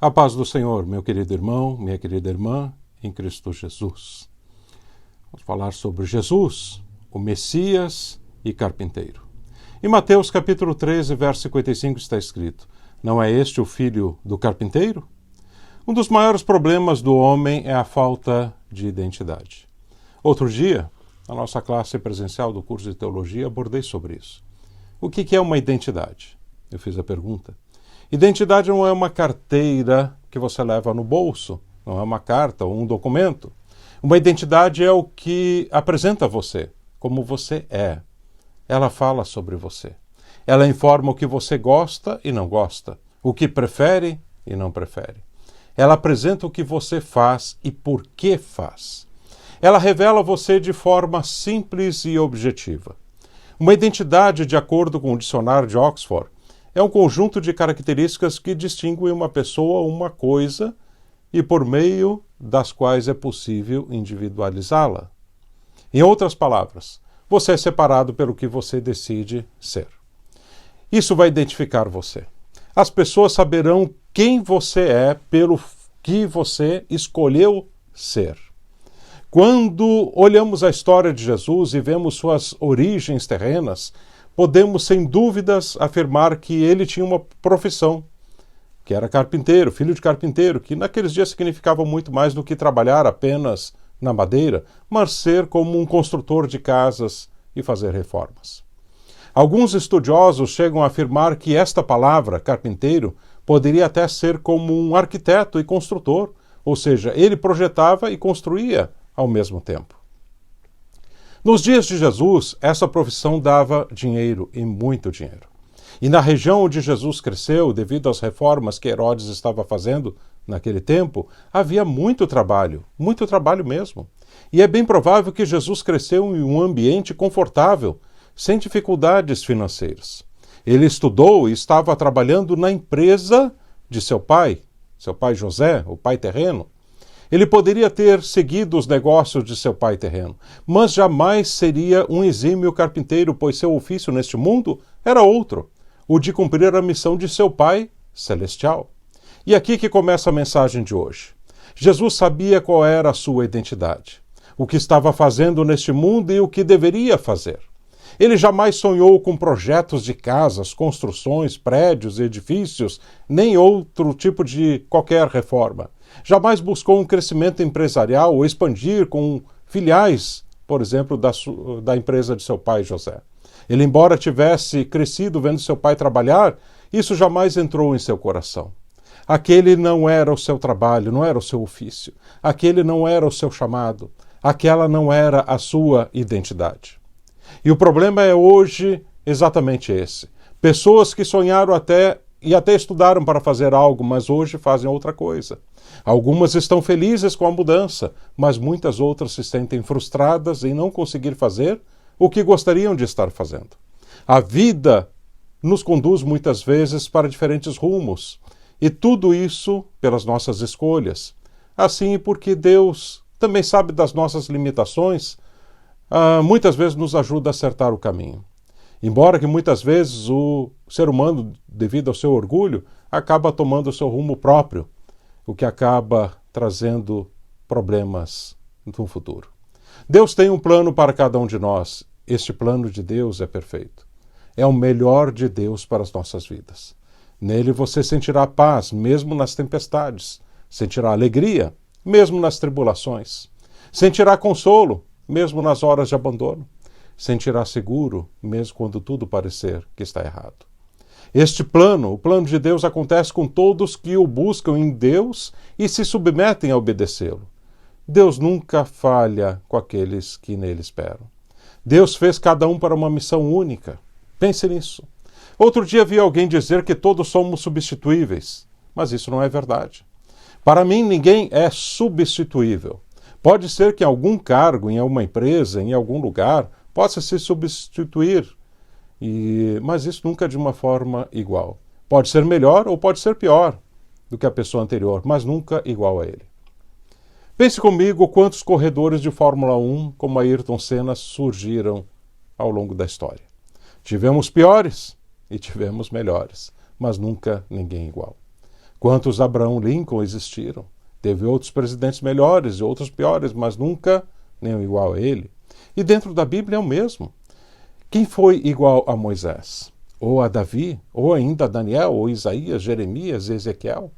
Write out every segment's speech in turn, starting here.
A paz do Senhor, meu querido irmão, minha querida irmã, em Cristo Jesus. Vamos falar sobre Jesus, o Messias e carpinteiro. Em Mateus capítulo 13, verso 55 está escrito: não é este o filho do carpinteiro? Um dos maiores problemas do homem é a falta de identidade. Outro dia, na nossa classe presencial do curso de teologia, abordei sobre isso. O que é uma identidade? Eu fiz a pergunta. Identidade não é uma carteira que você leva no bolso, não é uma carta ou um documento. Uma identidade é o que apresenta você, como você é. Ela fala sobre você. Ela informa o que você gosta e não gosta, o que prefere e não prefere. Ela apresenta o que você faz e por que faz. Ela revela você de forma simples e objetiva. Uma identidade, de acordo com o dicionário de Oxford, é um conjunto de características que distinguem uma pessoa ou uma coisa e por meio das quais é possível individualizá-la. Em outras palavras, você é separado pelo que você decide ser. Isso vai identificar você. As pessoas saberão quem você é pelo que você escolheu ser. Quando olhamos a história de Jesus e vemos suas origens terrenas, podemos sem dúvidas afirmar que ele tinha uma profissão, que era carpinteiro, filho de carpinteiro, que naqueles dias significava muito mais do que trabalhar apenas na madeira, mas ser como um construtor de casas e fazer reformas. Alguns estudiosos chegam a afirmar que esta palavra, carpinteiro, poderia até ser como um arquiteto e construtor, ou seja, ele projetava e construía ao mesmo tempo. Nos dias de Jesus, essa profissão dava dinheiro, e muito dinheiro. E na região onde Jesus cresceu, devido às reformas que Herodes estava fazendo naquele tempo, havia muito trabalho mesmo. E é bem provável que Jesus cresceu em um ambiente confortável, sem dificuldades financeiras. Ele estudou e estava trabalhando na empresa de seu pai José, o pai terreno. Ele poderia ter seguido os negócios de seu pai terreno, mas jamais seria um exímio carpinteiro, pois seu ofício neste mundo era outro, o de cumprir a missão de seu pai celestial. E aqui que começa a mensagem de hoje. Jesus sabia qual era a sua identidade, o que estava fazendo neste mundo e o que deveria fazer. Ele jamais sonhou com projetos de casas, construções, prédios, edifícios, nem outro tipo de qualquer reforma. Jamais buscou um crescimento empresarial ou expandir com filiais, por exemplo, da empresa de seu pai José. Ele, embora tivesse crescido vendo seu pai trabalhar, isso jamais entrou em seu coração. Aquele não era o seu trabalho, não era o seu ofício. Aquele não era o seu chamado. Aquela não era a sua identidade. E o problema é hoje exatamente esse. Pessoas que sonharam até estudaram para fazer algo, mas hoje fazem outra coisa. Algumas estão felizes com a mudança, mas muitas outras se sentem frustradas em não conseguir fazer o que gostariam de estar fazendo. A vida nos conduz muitas vezes para diferentes rumos, e tudo isso pelas nossas escolhas. Assim, porque Deus também sabe das nossas limitações, muitas vezes nos ajuda a acertar o caminho. Embora que muitas vezes o ser humano, devido ao seu orgulho, acaba tomando o seu rumo próprio, o que acaba trazendo problemas no futuro. Deus tem um plano para cada um de nós. Este plano de Deus é perfeito. É o melhor de Deus para as nossas vidas. Nele você sentirá paz, mesmo nas tempestades. Sentirá alegria, mesmo nas tribulações. Sentirá consolo, mesmo nas horas de abandono. Sentirá seguro, mesmo quando tudo parecer que está errado. Este plano, o plano de Deus, acontece com todos que o buscam em Deus e se submetem a obedecê-lo. Deus nunca falha com aqueles que nele esperam. Deus fez cada um para uma missão única. Pense nisso. Outro dia vi alguém dizer que todos somos substituíveis, mas isso não é verdade. Para mim, ninguém é substituível. Pode ser que em algum cargo, em alguma empresa, em algum lugar, possa se substituir, mas isso nunca de uma forma igual. Pode ser melhor ou pode ser pior do que a pessoa anterior, mas nunca igual a ele. Pense comigo quantos corredores de Fórmula 1 como Ayrton Senna surgiram ao longo da história. Tivemos piores e tivemos melhores, mas nunca ninguém igual. Quantos Abraham Lincoln existiram? Teve outros presidentes melhores e outros piores, mas nunca nenhum igual a ele. E dentro da Bíblia é o mesmo. Quem foi igual a Moisés? Ou a Davi? Ou ainda a Daniel? Ou Isaías, Jeremias, Ezequiel?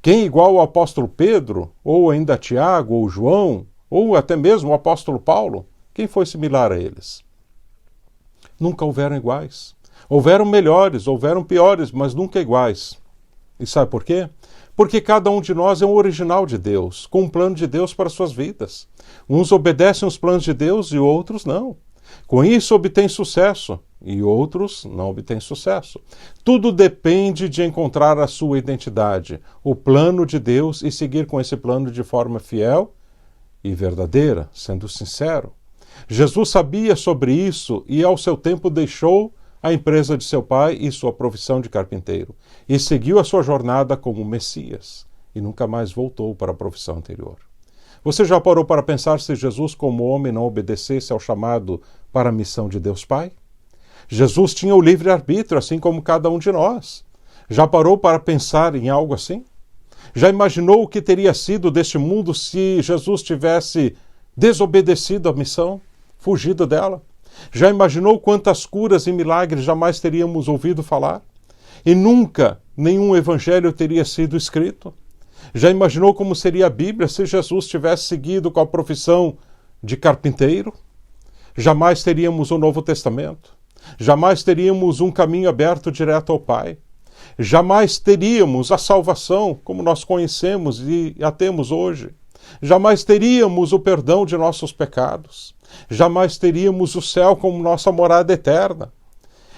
Quem igual ao apóstolo Pedro? Ou ainda a Tiago, ou João? Ou até mesmo o apóstolo Paulo? Quem foi similar a eles? Nunca houveram iguais. Houveram melhores, houveram piores, mas nunca iguais. E sabe por quê? Porque cada um de nós é um original de Deus, com um plano de Deus para suas vidas. Uns obedecem os planos de Deus e outros não. Com isso obtêm sucesso e outros não obtêm sucesso. Tudo depende de encontrar a sua identidade, o plano de Deus e seguir com esse plano de forma fiel e verdadeira, sendo sincero. Jesus sabia sobre isso e ao seu tempo deixou a empresa de seu pai e sua profissão de carpinteiro, e seguiu a sua jornada como Messias, e nunca mais voltou para a profissão anterior. Você já parou para pensar se Jesus, como homem, não obedecesse ao chamado para a missão de Deus Pai? Jesus tinha o livre-arbítrio, assim como cada um de nós. Já parou para pensar em algo assim? Já imaginou o que teria sido deste mundo se Jesus tivesse desobedecido à missão, fugido dela? Já imaginou quantas curas e milagres jamais teríamos ouvido falar? E nunca nenhum evangelho teria sido escrito? Já imaginou como seria a Bíblia se Jesus tivesse seguido com a profissão de carpinteiro? Jamais teríamos o Novo Testamento. Jamais teríamos um caminho aberto direto ao Pai. Jamais teríamos a salvação como nós conhecemos e a temos hoje. Jamais teríamos o perdão de nossos pecados. Jamais teríamos o céu como nossa morada eterna.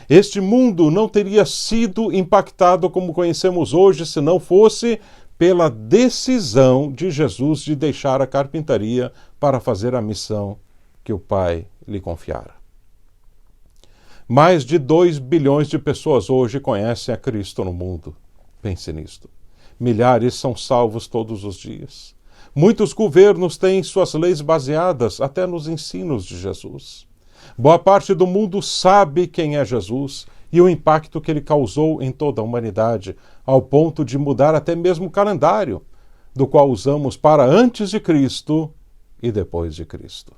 Este mundo não teria sido impactado como conhecemos hoje se não fosse pela decisão de Jesus de deixar a carpintaria para fazer a missão que o Pai lhe confiara. Mais de 2 bilhões de pessoas hoje conhecem a Cristo no mundo. Pense nisto. Milhares são salvos todos os dias. Muitos governos têm suas leis baseadas até nos ensinos de Jesus. Boa parte do mundo sabe quem é Jesus e o impacto que ele causou em toda a humanidade, ao ponto de mudar até mesmo o calendário, do qual usamos para antes de Cristo e depois de Cristo.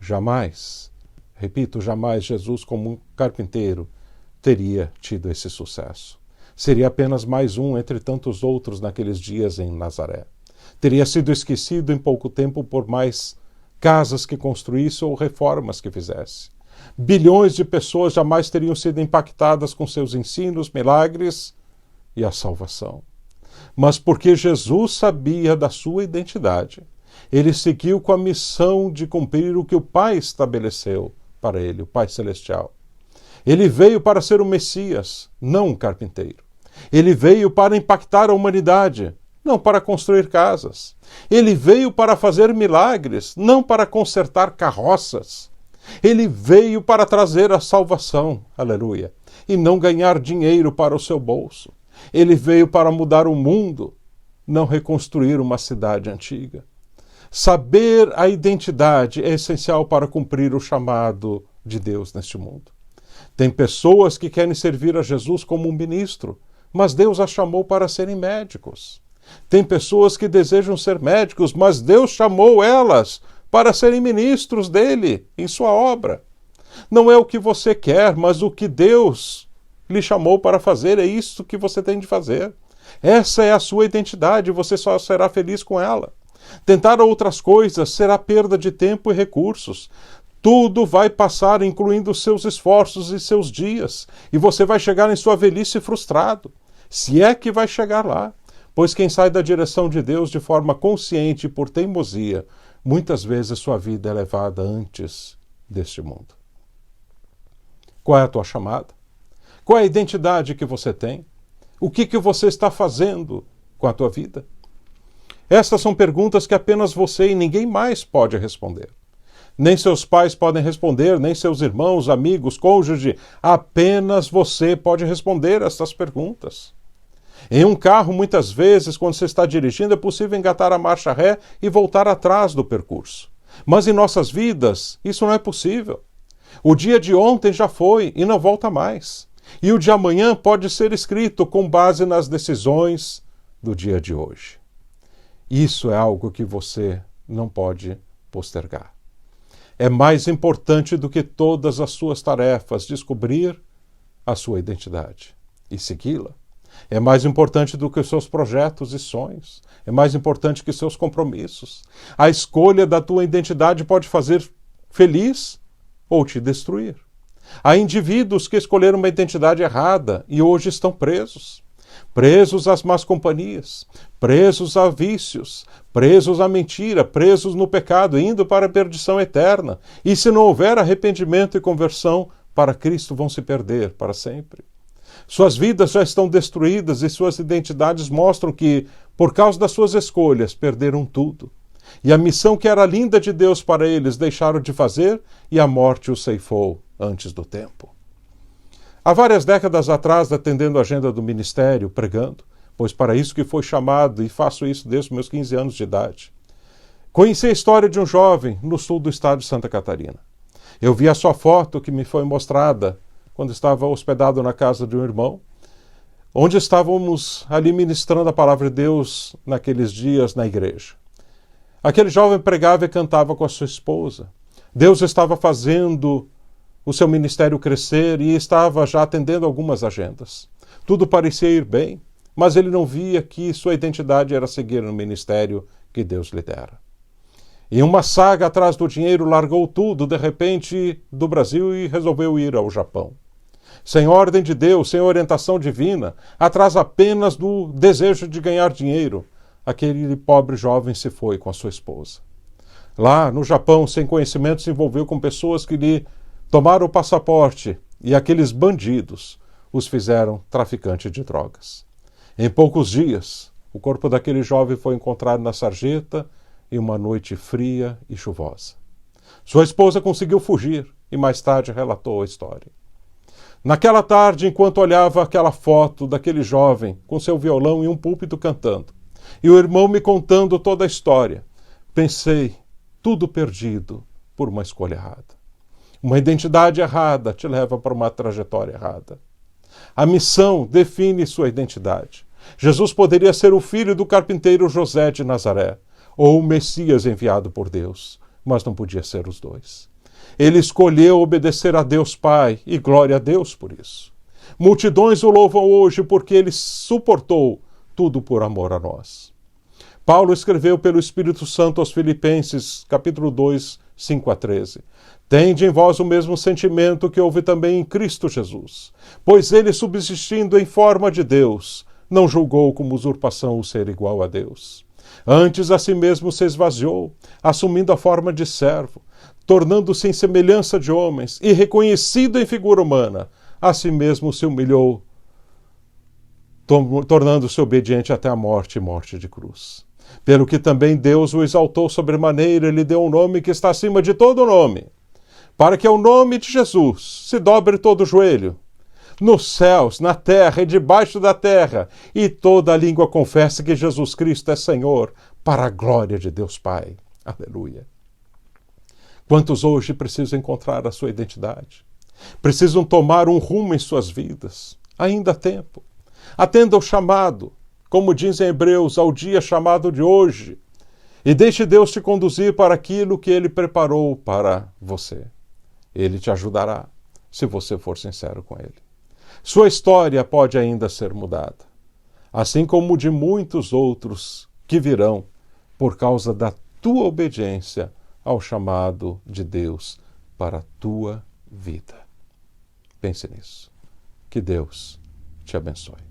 Jamais, repito, jamais Jesus, como um carpinteiro, teria tido esse sucesso. Seria apenas mais um entre tantos outros naqueles dias em Nazaré. Teria sido esquecido em pouco tempo por mais casas que construísse ou reformas que fizesse. Bilhões de pessoas jamais teriam sido impactadas com seus ensinos, milagres e a salvação. Mas porque Jesus sabia da sua identidade, ele seguiu com a missão de cumprir o que o Pai estabeleceu para ele, o Pai Celestial. Ele veio para ser o Messias, não um carpinteiro. Ele veio para impactar a humanidade, não para construir casas. Ele veio para fazer milagres, não para consertar carroças. Ele veio para trazer a salvação, aleluia, e não ganhar dinheiro para o seu bolso. Ele veio para mudar o mundo, não reconstruir uma cidade antiga. Saber a identidade é essencial para cumprir o chamado de Deus neste mundo. Tem pessoas que querem servir a Jesus como um ministro, mas Deus as chamou para serem médicos. Tem pessoas que desejam ser médicos, mas Deus chamou elas para serem ministros dele em sua obra. Não é o que você quer, mas o que Deus lhe chamou para fazer, é isso que você tem de fazer. Essa é a sua identidade, você só será feliz com ela. Tentar outras coisas será perda de tempo e recursos. Tudo vai passar, incluindo seus esforços e seus dias, e você vai chegar em sua velhice frustrado, se é que vai chegar lá. Pois quem sai da direção de Deus de forma consciente e por teimosia, muitas vezes sua vida é levada antes deste mundo. Qual é a tua chamada? Qual é a identidade que você tem? O que você está fazendo com a tua vida? Estas são perguntas que apenas você e ninguém mais pode responder. Nem seus pais podem responder, nem seus irmãos, amigos, cônjuge. Apenas você pode responder estas perguntas. Em um carro, muitas vezes, quando você está dirigindo, é possível engatar a marcha ré e voltar atrás do percurso. Mas em nossas vidas, isso não é possível. O dia de ontem já foi e não volta mais. E o de amanhã pode ser escrito com base nas decisões do dia de hoje. Isso é algo que você não pode postergar. É mais importante do que todas as suas tarefas descobrir a sua identidade e segui-la. É mais importante do que os seus projetos e sonhos. É mais importante que seus compromissos. A escolha da tua identidade pode fazer feliz ou te destruir. Há indivíduos que escolheram uma identidade errada e hoje estão presos. Presos às más companhias, presos a vícios, presos à mentira, presos no pecado, indo para a perdição eterna. E se não houver arrependimento e conversão, para Cristo vão se perder para sempre. Suas vidas já estão destruídas e suas identidades mostram que, por causa das suas escolhas, perderam tudo. E a missão que era linda de Deus para eles deixaram de fazer e a morte os ceifou antes do tempo. Há várias décadas atrás, atendendo a agenda do ministério, pregando, pois para isso que foi chamado e faço isso desde os meus 15 anos de idade, conheci a história de um jovem no sul do estado de Santa Catarina. Eu vi a sua foto que me foi mostrada quando estava hospedado na casa de um irmão, onde estávamos ali ministrando a palavra de Deus naqueles dias na igreja. Aquele jovem pregava e cantava com a sua esposa. Deus estava fazendo o seu ministério crescer e estava já atendendo algumas agendas. Tudo parecia ir bem, mas ele não via que sua identidade era seguir no ministério que Deus lhe dera. Em uma saga atrás do dinheiro, largou tudo, de repente, do Brasil e resolveu ir ao Japão. Sem ordem de Deus, sem orientação divina, atrás apenas do desejo de ganhar dinheiro, aquele pobre jovem se foi com a sua esposa. Lá, no Japão, sem conhecimento, se envolveu com pessoas que lhe tomaram o passaporte e aqueles bandidos os fizeram traficante de drogas. Em poucos dias, o corpo daquele jovem foi encontrado na sarjeta em uma noite fria e chuvosa. Sua esposa conseguiu fugir e mais tarde relatou a história. Naquela tarde, enquanto olhava aquela foto daquele jovem com seu violão em um púlpito cantando, e o irmão me contando toda a história, pensei, tudo perdido por uma escolha errada. Uma identidade errada te leva para uma trajetória errada. A missão define sua identidade. Jesus poderia ser o filho do carpinteiro José de Nazaré, ou o Messias enviado por Deus, mas não podia ser os dois. Ele escolheu obedecer a Deus Pai, e glória a Deus por isso. Multidões o louvam hoje porque ele suportou tudo por amor a nós. Paulo escreveu pelo Espírito Santo aos Filipenses, capítulo 2, 5 a 13. Tende em vós o mesmo sentimento que houve também em Cristo Jesus, pois ele, subsistindo em forma de Deus, não julgou como usurpação o ser igual a Deus. Antes a si mesmo se esvaziou, assumindo a forma de servo, tornando-se em semelhança de homens, e reconhecido em figura humana, a si mesmo se humilhou, tornando-se obediente até a morte e morte de cruz. Pelo que também Deus o exaltou sobremaneira e lhe deu um nome que está acima de todo nome, para que ao nome de Jesus se dobre todo o joelho, nos céus, na terra e debaixo da terra, e toda a língua confesse que Jesus Cristo é Senhor, para a glória de Deus Pai. Aleluia. Quantos hoje precisam encontrar a sua identidade? Precisam tomar um rumo em suas vidas? Ainda há tempo. Atenda o chamado, como diz em Hebreus, ao dia chamado de hoje, e deixe Deus te conduzir para aquilo que Ele preparou para você. Ele te ajudará, se você for sincero com Ele. Sua história pode ainda ser mudada, assim como de muitos outros que virão por causa da tua obediência ao chamado de Deus para a tua vida. Pense nisso. Que Deus te abençoe.